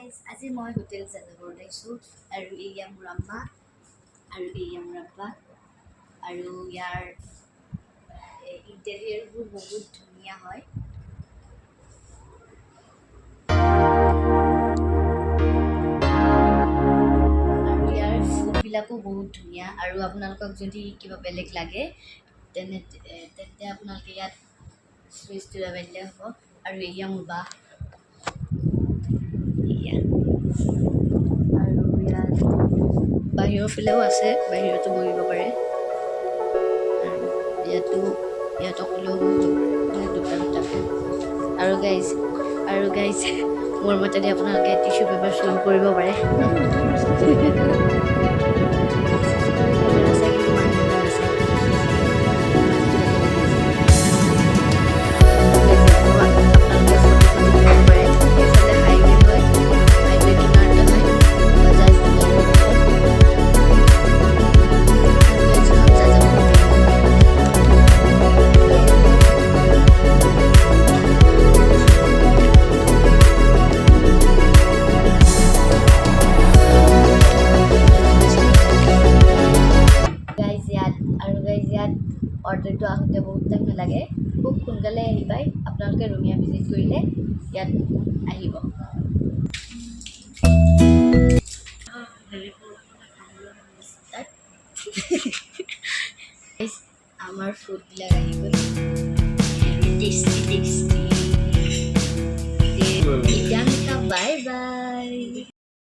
Guys আজি মই hotel যাযাবৰত আহিছোঁ আৰু এয়া মোৰ আম্মা আৰু এয়া মোৰ আব্বা আৰু ইয়াৰ ইণ্টেৰিয়ৰবোৰ বহুত ধুনীয়া হয়। আৰু ইয়াৰ ফুডবিলাকো বহুত ধুনীয়া আৰু আপোনালোকক যদি কিবা বেলেগ লাগে তেন্তে আপোনালোকে ইয়াত চুইচটো দবাই দিলে হ'ব। আৰু এয়া মোৰ বা আৰু ইয়াত বাহিৰৰ ফালেও আছে, বাহিৰতো বহিব পাৰে আৰু ইয়াতো ক'লেও দুটা দুটাকৈ। আৰু গাইজ মোৰ মতেদি আপোনালোকে টিচু পেপাৰ চুল কৰিব পাৰে। ইয়াত অৰ্ডাৰটো আহোঁতে বহুত টাইম নালাগে, খুব সোনকালে আহি পায়। আপোনালোকে ৰঙিয়া ভিজিট কৰিলে ইয়াত আহিব। আমাৰ ফুডবিলাক আহি গ'ল, বাই বাই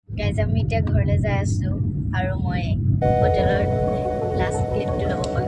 গাইজ। আমি এতিয়া ঘৰলৈ যাই আছোঁ আৰু মই হোটেলৰ লাষ্ট ক্লিপটো ল'ব পাৰোঁ।